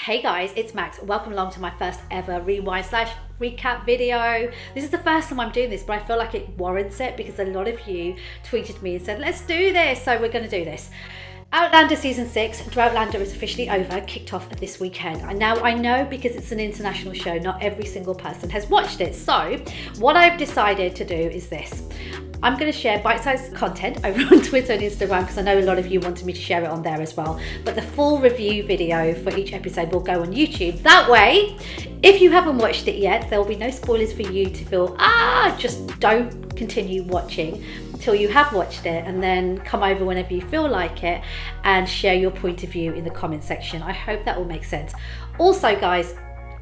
Hey guys, it's Max. Welcome along to my first ever rewind/recap video. This is the first time I'm doing this, but I feel like it warrants it because a lot of you tweeted me and said, let's do this. So we're going to do this. Outlander season 6, Outlander is officially over, kicked off this weekend. And now I know because it's an international show, not every single person has watched it. So what I've decided to do is this. I'm going to share bite-sized content over on Twitter and Instagram because I know a lot of you wanted me to share it on there as well. But the full review video for each episode will go on YouTube. That way, if you haven't watched it yet, there will be no spoilers for you to feel, just don't continue watching till you have watched it, and then come over whenever you feel like it and share your point of view in the comment section. I hope that will make sense. Also, guys,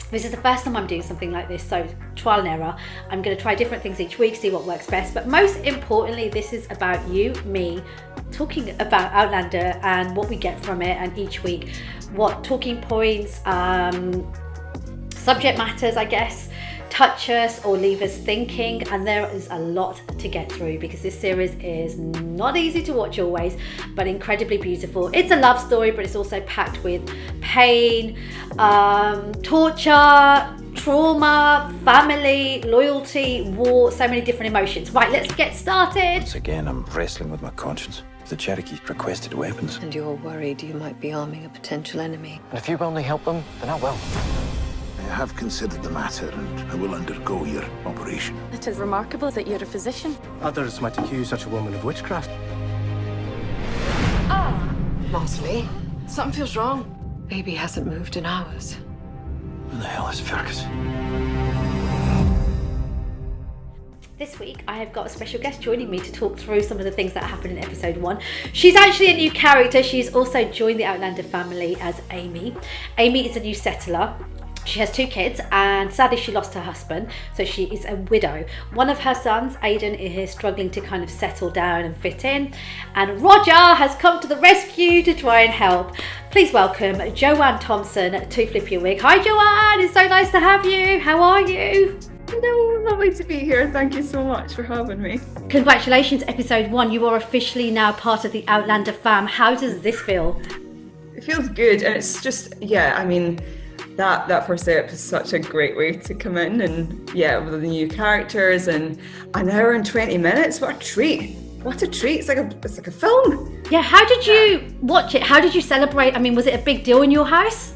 this is the first time I'm doing something like this, so trial and error. I'm going to try different things each week, see what works best. But most importantly, this is about you, me, talking about Outlander and what we get from it, and each week, what talking points, subject matters, I guess, touch us or leave us thinking. And there is a lot to get through because this series is not easy to watch always, but incredibly beautiful. It's a love story, but it's also packed with pain, torture, trauma, family, loyalty, war, so many different emotions. Right, let's get started. Once again, I'm wrestling with my conscience. The Cherokees requested weapons. And you're worried you might be arming a potential enemy. And if you only help them, then I will. I have considered the matter, and I will undergo your operation. It is remarkable that you're a physician. Others might accuse such a woman of witchcraft. Mosley, Something feels wrong. baby hasn't moved in hours. Who the hell is Fergus? This week, I have got a special guest joining me to talk through some of the things that happened in episode 1. She's actually a new character. She's also joined the Outlander family as Amy. Amy is a new settler. She has 2 kids, and sadly she lost her husband, so she is a widow. One of her sons, Aidan, is struggling to kind of settle down and fit in, and Roger has come to the rescue to try and help. Please welcome Joanne Thomson to Flip Your Wig. Hi Joanne, it's so nice to have you. How are you? Hello, lovely to be here. Thank you so much for having me. Congratulations, episode 1. You are officially now part of the Outlander fam. How does this feel? It feels good, and it's just, I mean, that first ep is such a great way to come in, and with the new characters, and an hour and 20 minutes. What a treat! What a treat! It's like a film. Yeah, how did you watch it? How did you celebrate? I mean, was it a big deal in your house?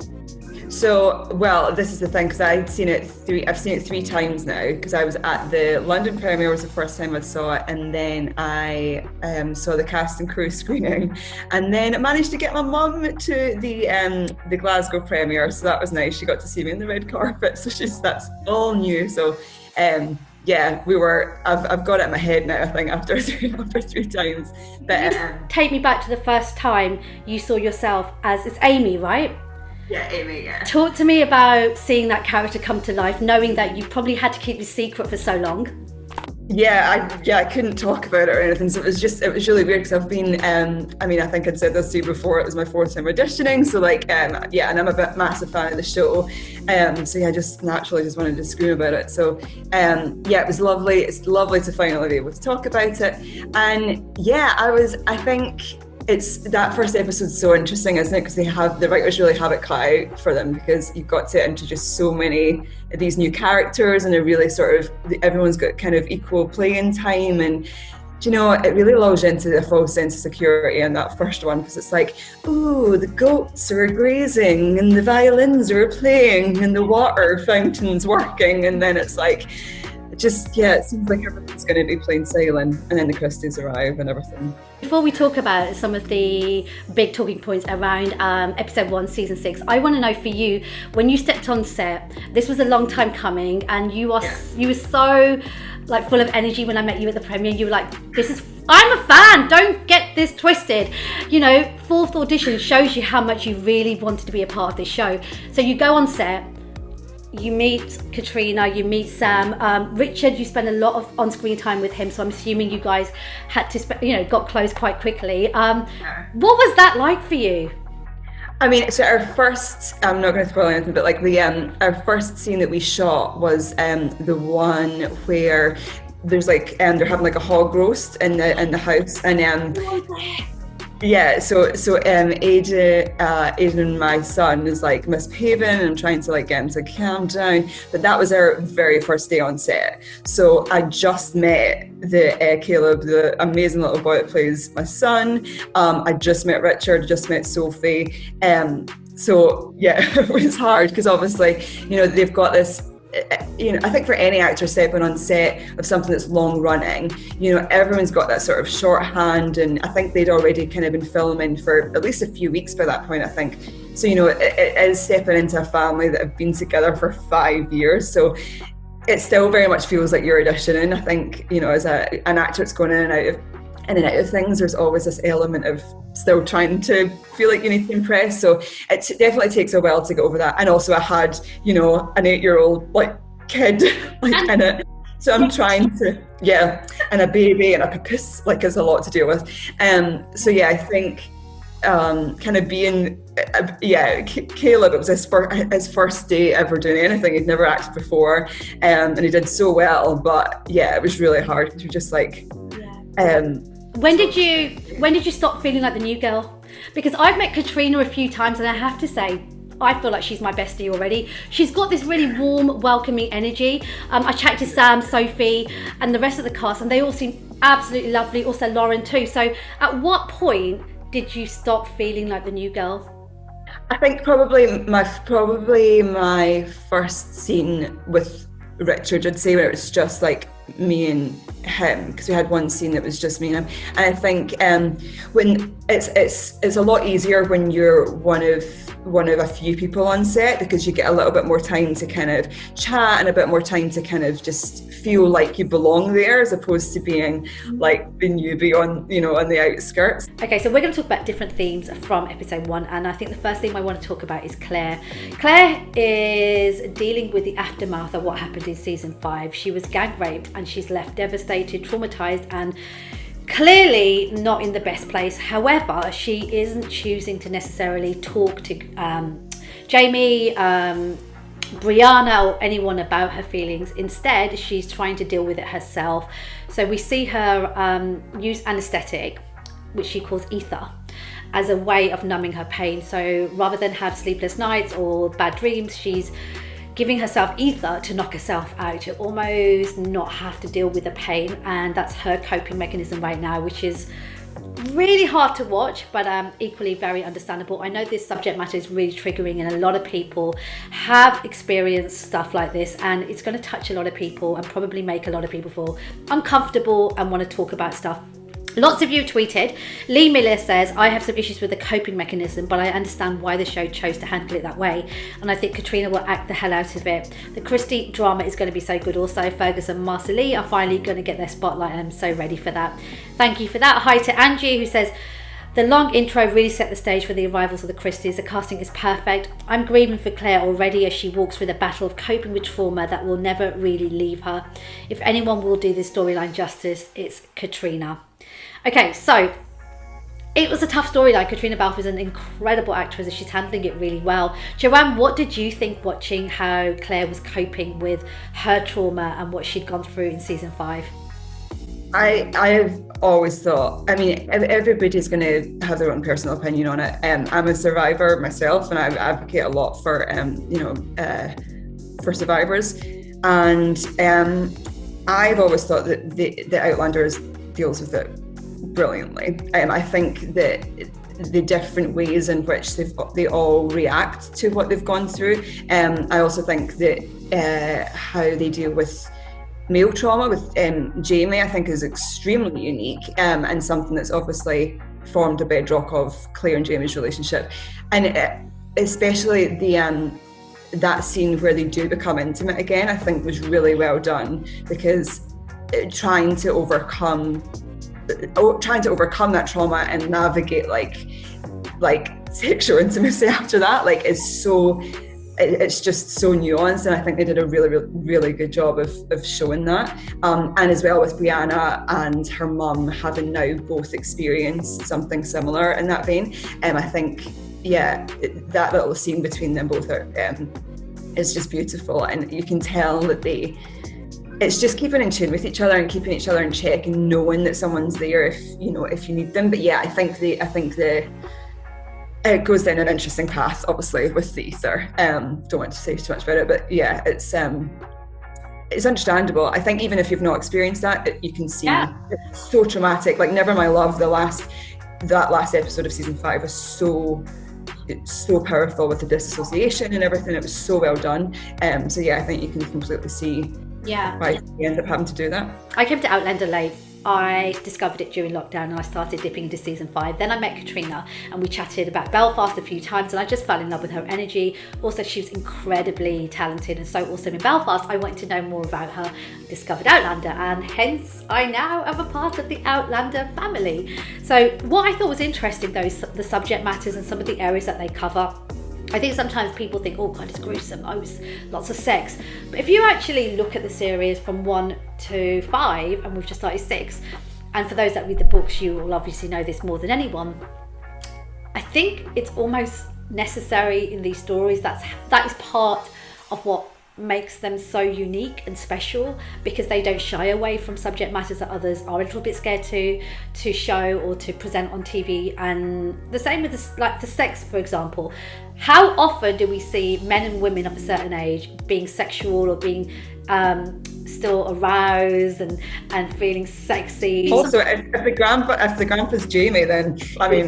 So, well, this is the thing, because I've seen it 3 times now, because I was at the London premiere was the first time I saw it, and then I saw the cast and crew screening, and then I managed to get my mum to the Glasgow premiere, so that was nice. She got to see me on the red carpet, so that's all new. So I've got it in my head now, I think, after 3 times. But take me back to the first time you saw yourself as, it's Amy, right? Yeah, Amy, yeah. Talk to me about seeing that character come to life, knowing that you probably had to keep this secret for so long. I couldn't talk about it or anything, so it was really weird because I've been, I think I'd said this to you before, it was my 4th time auditioning, so and I'm a massive fan of the show, just naturally just wanted to scream about it, so it was lovely. It's lovely to finally be able to talk about it, and I think it's that first episode's so interesting, isn't it? Because the writers really have it cut out for them, because you've got to introduce so many of these new characters, and they're really everyone's got kind of equal playing time, and it really lulls you into a false sense of security in that first one, because it's like, ooh, the goats are grazing and the violins are playing and the water fountain's working, and then it's like, it seems like everything's going to be plain sailing, and then the Christies arrive and everything. Before we talk about some of the big talking points around episode 1, season 6, I want to know for you, when you stepped on set, this was a long time coming, and you were so full of energy when I met you at the premiere. You were like, I'm a fan, don't get this twisted. 4th audition shows you how much you really wanted to be a part of this show. So you go on set, you meet Caitriona, you meet Sam, Richard, you spend a lot of on-screen time with him, so I'm assuming you guys had to got close quite quickly. What was that like for you? I mean, so our first, I'm not going to spoil anything, but our first scene that we shot was the one where there's they're having a hog roast in the house, and Yeah, so Aiden, my son, is like misbehaving and trying to like get him to calm down. But that was our very first day on set. So I just met Caleb, the amazing little boy that plays my son. I just met Richard, just met Sophie. So yeah, it was hard because obviously, you know, they've got this. You know, I think for any actor stepping on set of something that's long running, you know, everyone's got that sort of shorthand, and I think they'd already kind of been filming for at least a few weeks by that point, I think. So, you know, it is stepping into a family that have been together for 5 years. So it still very much feels like you're auditioning. I think, you know, as an actor that's going in and out of things, there's always this element of still trying to feel like you need to impress. So it definitely takes a while to get over that. And also I had, you know, an 8-year-old like kid like in it. So I'm trying to, and a baby and a papoose, like there's a lot to deal with. So yeah, I think kind of being, Caleb, it was his first day ever doing anything. He'd never acted before, and he did so well. But yeah, it was really hard because you're just like, when did you stop feeling like the new girl? Because I've met Caitriona a few times, and I have to say, I feel like she's my bestie already. She's got this really warm, welcoming energy. I chatted to Sam, Sophie, and the rest of the cast, and they all seem absolutely lovely. Also Lauren too. So at what point did you stop feeling like the new girl? I think probably my first scene with Richard, I'd say, where it was just like me and him, because we had one scene that was just me and him. And I think when it's a lot easier when you're one of a few people on set, because you get a little bit more time to kind of chat and a bit more time to kind of just feel like you belong there, as opposed to being like the newbie on the outskirts. Okay, so we're going to talk about different themes from episode 1, and I think the first theme I want to talk about is Claire. Claire is dealing with the aftermath of what happened in season 5. She was gang raped and she's left devastated, traumatized, and clearly not in the best place. However, she isn't choosing to necessarily talk to Jamie, Brianna, or anyone about her feelings. Instead, she's trying to deal with it herself. So we see her use anesthetic, which she calls ether, as a way of numbing her pain. So rather than have sleepless nights or bad dreams, she's giving herself ether to knock herself out, to almost not have to deal with the pain. And that's her coping mechanism right now, which is really hard to watch, but equally very understandable. I know this subject matter is really triggering, and a lot of people have experienced stuff like this, and it's going to touch a lot of people and probably make a lot of people feel uncomfortable and want to talk about stuff. Lots of you tweeted. Lee Miller says, I have some issues with the coping mechanism, but I understand why the show chose to handle it that way. And I think Caitriona will act the hell out of it. The Christie drama is going to be so good also. Fergus and Marcely are finally going to get their spotlight, and I'm so ready for that. Thank you for that. Hi to Angie, who says, the long intro really set the stage for the arrivals of the Christies. The casting is perfect. I'm grieving for Claire already as she walks through the battle of coping with trauma that will never really leave her. If anyone will do this storyline justice, it's Caitriona. Okay, so it was a tough storyline. Caitriona Balfe is an incredible actress and she's handling it really well. Joanne, what did you think watching how Claire was coping with her trauma and what she'd gone through in season 5? I've always thought, I mean, everybody's going to have their own personal opinion on it. I'm a survivor myself, and I advocate a lot for, for survivors. And I've always thought that the Outlander deals with it brilliantly. I think that the different ways in which they all react to what they've gone through. I also think that how they deal with male trauma with Jamie, I think, is extremely unique, and something that's obviously formed a bedrock of Claire and Jamie's relationship. And especially that scene where they do become intimate again, I think was really well done, because trying to overcome that trauma and navigate like sexual intimacy after that, like, is so, it's just so nuanced, and I think they did a really, really, really good job of showing that. And as well with Brianna and her mum having now both experienced something similar in that vein. I think, that little scene between them both is just beautiful, and you can tell that it's just keeping in tune with each other and keeping each other in check and knowing that someone's there if you need them. But yeah, I think it goes down an interesting path, obviously, with the ether. Don't want to say too much about it, but yeah, it's understandable. I think even if you've not experienced that, you can see it's so traumatic. Like Never My Love, that last episode of season 5 was so powerful with the disassociation and everything. It was so well done. So yeah, I think you can completely see why you end up having to do that. I came to Outlander late. I discovered it during lockdown and I started dipping into season 5. Then I met Caitriona and we chatted about Belfast a few times and I just fell in love with her energy. Also, she was incredibly talented and so awesome in Belfast. I wanted to know more about her, discovered Outlander, and hence I now am a part of the Outlander family. So what I thought was interesting though is the subject matters and some of the areas that they cover. I think sometimes people think, oh God, it's gruesome, oh, it's lots of sex. But if you actually look at the series from 1 to 5, and we've just started 6, and for those that read the books, you will obviously know this more than anyone, I think it's almost necessary in these stories. That is part of what makes them so unique and special, because they don't shy away from subject matters that others are a little bit scared to show or to present on TV. And the same with the sex, for example. How often do we see men and women of a certain age being sexual or being still aroused and feeling sexy? Also, if the grandpa's Jamie, then I mean,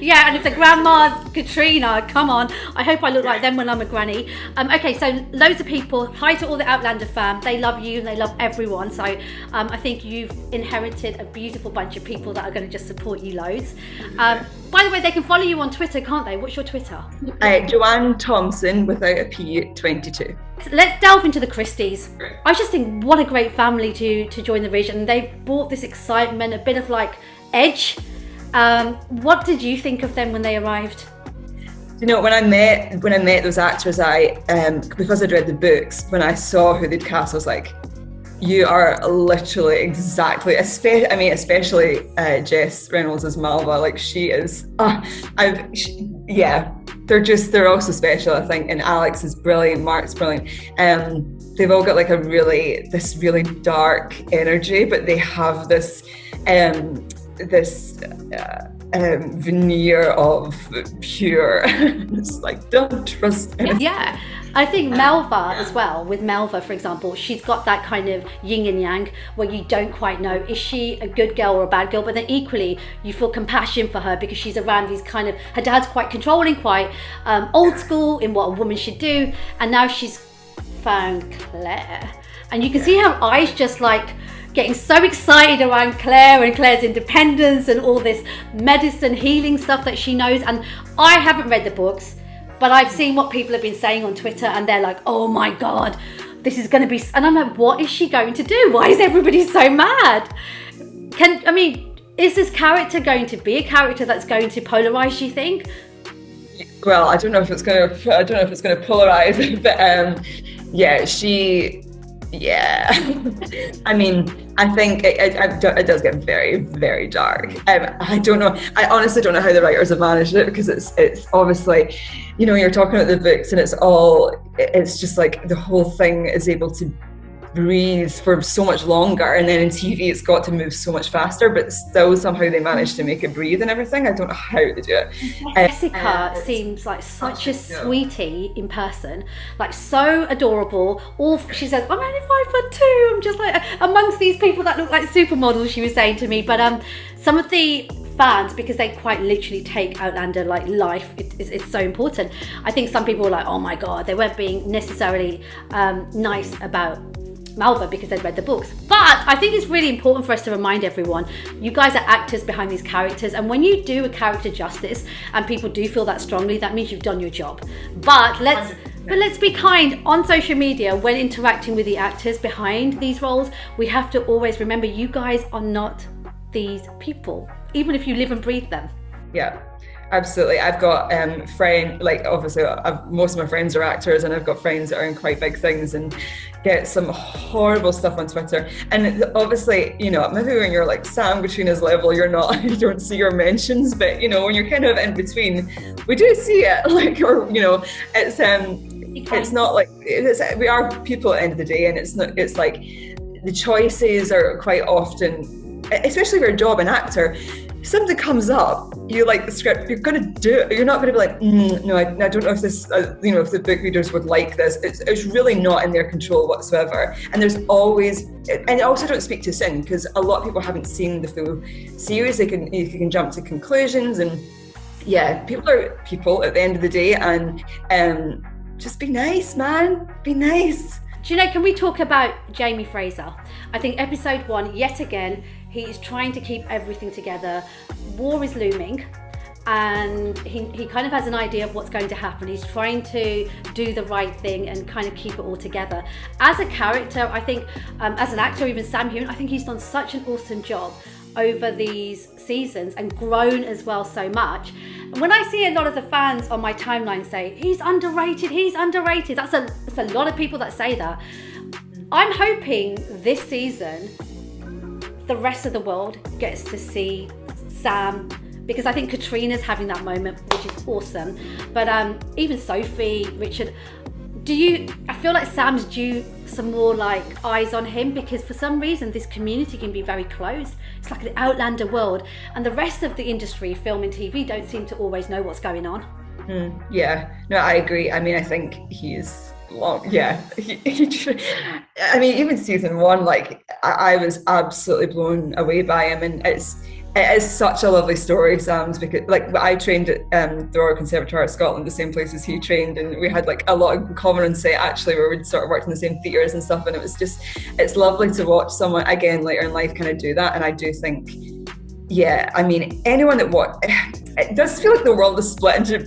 Yeah, and if the grandma's Caitriona, come on. I hope I look like them when I'm a granny. Okay, so loads of people. Hi to all the Outlander fam. They love you and they love everyone. So I think you've inherited a beautiful bunch of people that are going to just support you loads. By the way, they can follow you on Twitter, can't they? What's your Twitter? Joanne Thomson without a P 22. Let's delve into the Christies. I just think what a great family to join the region. They've brought this excitement, a bit of like edge. What did you think of them when they arrived? When I met those actors, I because I'd read the books, when I saw who they'd cast, I was like, you are literally exactly, especially Jess Reynolds as Malva. Like she is, they're all so special, I think. And Alex is brilliant, Mark's brilliant. They've all got like this really dark energy, but they have this veneer of pure. It's like, don't trust anything. Yeah, I think Malva as well. With Malva, for example, she's got that kind of yin and yang where you don't quite know, is she a good girl or a bad girl? But then equally, you feel compassion for her because she's around these kind of, her dad's quite controlling, quite old school in what a woman should do. And now she's found Claire. And you can see her eyes just like getting so excited around Claire and Claire's independence and all this medicine healing stuff that she knows. And I haven't read the books, but I've seen what people have been saying on Twitter and they're like, oh my God, this is going to be, and I'm like, what is she going to do? Why is everybody so mad? Is this character going to be a character that's going to polarize, do you think? Well, I don't know if it's going to polarize, but I think it does get very, very dark. I don't know. I honestly don't know how the writers have managed it, because it's obviously, you're talking about the books and it's just like the whole thing is able to breathe for so much longer, and then in TV it's got to move so much faster, but still somehow they managed to make it breathe and everything. I don't know how they do it. Jessica seems like such a sweetie in person, like so adorable. She says, I'm only 5'2". I'm just like amongst these people that look like supermodels, she was saying to me. But some of the fans, because they quite literally take Outlander like life, it's so important. I think some people were like, oh my God, they weren't being necessarily nice about Malva because they'd read the books. But I think it's really important for us to remind everyone, you guys are actors behind these characters, and when you do a character justice and people do feel that strongly, that means you've done your job. But let's be kind on social media when interacting with the actors behind these roles. We have to always remember, you guys are not these people, even if you live and breathe them. Yeah, absolutely. I've got friends, like obviously most of my friends are actors, and I've got friends that are in quite big things and get some horrible stuff on Twitter. And obviously, maybe when you're like Sam Caitriona's level, you don't see your mentions, but when you're kind of in between, we do see it. Like, or it's it's not like we are people at the end of the day, and it's like the choices are quite often, especially if you're a job and actor, if something comes up, you like the script, you're going to do it. You're not going to be like, no, I don't know if this, if the book readers would like this. It's really not in their control whatsoever. And there's always, and also don't speak too soon, because a lot of people haven't seen the full series. You can jump to conclusions, and yeah, people are people at the end of the day, and just be nice, man. Be nice. Do you know, can we talk about Jamie Fraser? I think episode 1, yet again, he is trying to keep everything together. War is looming, and he kind of has an idea of what's going to happen. He's trying to do the right thing and kind of keep it all together. As a character, I think, as an actor, even Sam Heughan, I think he's done such an awesome job over these seasons and grown as well so much. And when I see a lot of the fans on my timeline say, he's underrated, that's a lot of people that say that. I'm hoping this season, the rest of the world gets to see Sam, because I think Caitriona's having that moment, which is awesome. But even Sophie, Richard, I feel like Sam's due some more like eyes on him, because for some reason this community can be very closed. It's like the Outlander world, and the rest of the industry, film and TV, don't seem to always know what's going on. Yeah, no, I agree. I mean, I think he is long. Yeah, I mean, even season 1, like I was absolutely blown away by him, and it is such a lovely story, Sam's, because like I trained at the Royal Conservatoire of Scotland, the same place as he trained, and we had like a lot in common on set actually, where we'd sort of worked in the same theatres and stuff, and it's lovely to watch someone again later in life kind of do that. And I do think, yeah, I mean, anyone that it does feel like the world is split into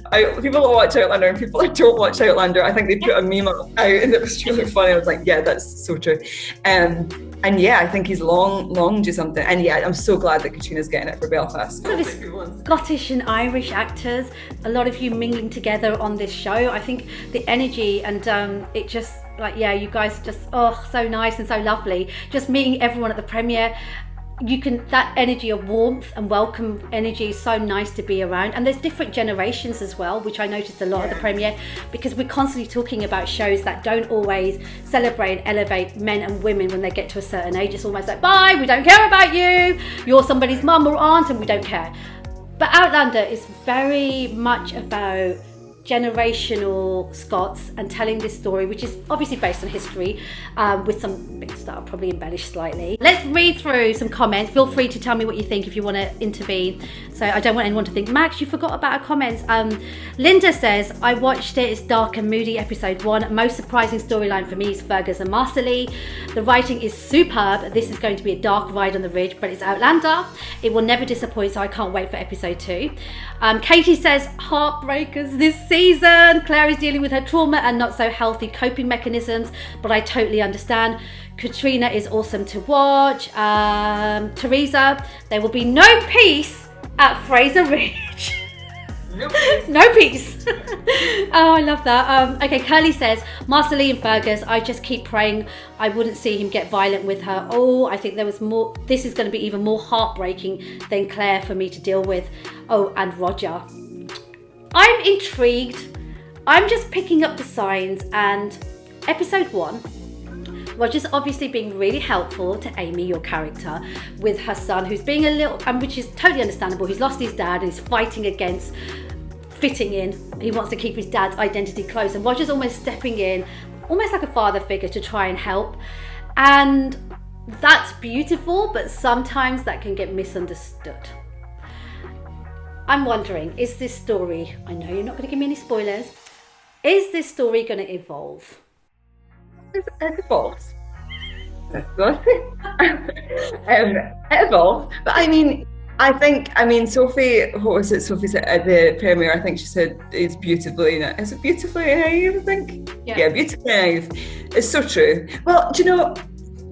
people that watch Outlander and people that don't watch Outlander. I think they put a meme out and it was really funny. I was like, yeah, that's so true. And yeah, I think he's long due something. And yeah, I'm so glad that Caitriona's getting it for Belfast. So this Scottish and Irish actors, a lot of you mingling together on this show. I think the energy and it just like, yeah, you guys just, so nice and so lovely. Just meeting everyone at the premiere. That energy of warmth and welcome energy is so nice to be around. And there's different generations as well, which I noticed a lot at the premiere, because we're constantly talking about shows that don't always celebrate and elevate men and women when they get to a certain age. It's almost like, bye, we don't care about you, you're somebody's mum or aunt and we don't care. But Outlander is very much about generational Scots and telling this story, which is obviously based on history, with some bits that are probably embellished slightly. Let's read through some comments. Feel free to tell me what you think if you want to intervene. So I don't want anyone to think, Max, you forgot about our comments. Linda says, I watched it, it's dark and moody, episode 1. Most surprising storyline for me is Fergus and Marcelly. The writing is superb. This is going to be a dark ride on the ridge, but it's Outlander. It will never disappoint, so I can't wait for episode 2. Katie says, heartbreakers this season. Claire is dealing with her trauma and not so healthy coping mechanisms, but I totally understand. Caitriona is awesome to watch. Teresa, there will be no peace at Fraser Ridge. No peace. Oh, I love that. Okay, Curly says, Marcelly and Fergus, I just keep praying I wouldn't see him get violent with her. Oh, I think there was more. This is going to be even more heartbreaking than Claire for me to deal with. Oh, and Roger. I'm intrigued. I'm just picking up the signs, and episode 1, Roger's obviously being really helpful to Amy, your character, with her son, who's being a little, and which is totally understandable. He's lost his dad and he's fighting against fitting in. He wants to keep his dad's identity close, and Roger's almost stepping in, almost like a father figure, to try and help. And that's beautiful, but sometimes that can get misunderstood. I'm wondering, is this story, I know you're not going to give me any spoilers, is this story going to evolve? It evolves. It evolves. But I mean, Sophie, what was it Sophie said at the premiere? I think she said it's beautifully, is it beautifully naive, I think? Yeah, beautifully naive. It's so true. Well, do you know,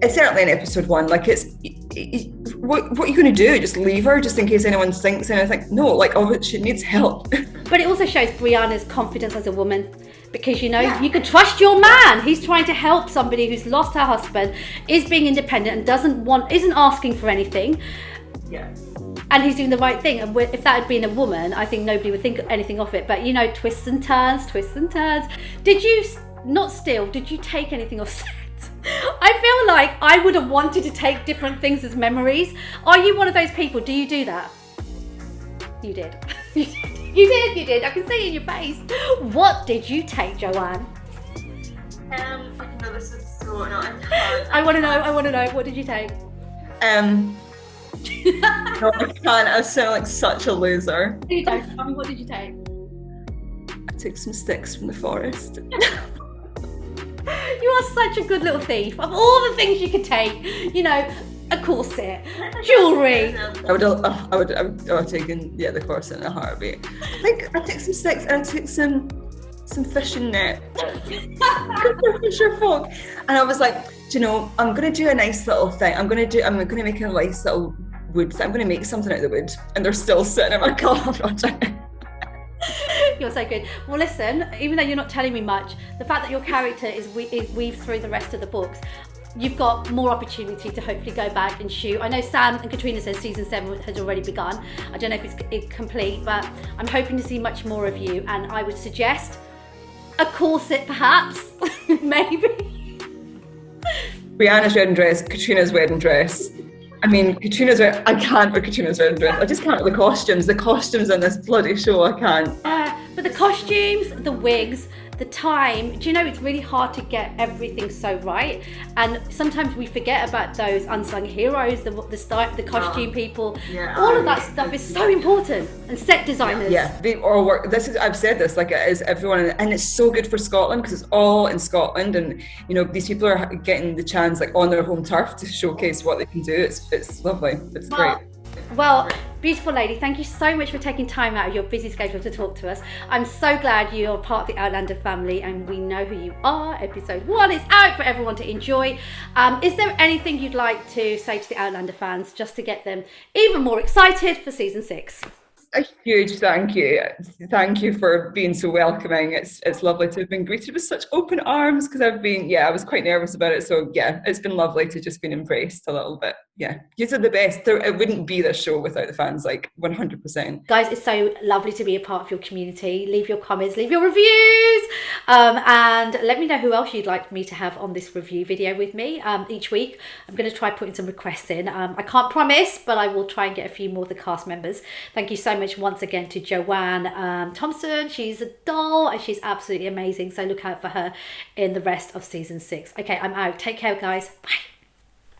it's certainly in episode 1, like what are you going to do? Just leave her just in case anyone thinks anything? No, like, she needs help. But it also shows Brianna's confidence as a woman, because you can trust your man. He's trying to help somebody who's lost her husband, is being independent and isn't asking for anything. Yeah. and he's doing the right thing. And if that had been a woman, I think nobody would think anything of it. But you know, twists and turns. Did you not steal? Did you take anything off set? I feel like I would have wanted to take different things as memories. Are you one of those people? Do you do that? You did. You did. I can see it in your face. What did you take, Joanne? No, this is so no, I can't. I want to know. What did you take? No, I can't. I sound like such a loser. You don't. Tell me, what did you take? I took some sticks from the forest. You are such a good little thief. Of all the things you could take, you know, a corset, jewellery. I would have taken the corset in a heartbeat. I think I took some sticks and I took some fishing net. Fisher folk. And I was like, do you know, I'm gonna do a nice little thing. I'm gonna make a nice little wood. I'm gonna make something out of the wood, and they're still sitting in my car. You're so good. Well, listen, even though you're not telling me much, the fact that your character is weaved through the rest of the books, you've got more opportunity to hopefully go back and shoot. I know Sam and Caitriona says season 7 has already begun. I don't know if it's complete, but I'm hoping to see much more of you, and I would suggest a corset perhaps, maybe. Brianna's wedding dress, Caitriona's wedding dress. I mean, I can't wear Caitriona's wedding dress. I just can't with the costumes. The costumes in this bloody show, I can't. But the costumes, the wigs, the time, do you know, it's really hard to get everything so right, and sometimes we forget about those unsung heroes, the costume people, all of that stuff is so important, and set designers. They all work. I've said this, like, it is everyone, and it's so good for Scotland because it's all in Scotland, and you know, these people are getting the chance, like, on their home turf to showcase what they can do. It's lovely. It's great. Well, beautiful lady, thank you so much for taking time out of your busy schedule to talk to us. I'm so glad you're part of the Outlander family, and we know who you are. Episode 1 is out for everyone to enjoy. Is there anything you'd like to say to the Outlander fans just to get them even more excited for season 6? A huge thank you. Thank you for being so welcoming. It's lovely to have been greeted with such open arms, because I was quite nervous about it. So yeah, it's been lovely to just been embraced a little bit. Yeah, you are the best. It wouldn't be this show without the fans, like 100%. Guys, it's so lovely to be a part of your community. Leave your comments, leave your reviews, and let me know who else you'd like me to have on this review video with me each week. I'm going to try putting some requests in. I can't promise, but I will try and get a few more of the cast members. Thank you so much once again to Joanne Thomson. She's a doll and she's absolutely amazing. So look out for her in the rest of season 6. Okay, I'm out. Take care, guys. Bye.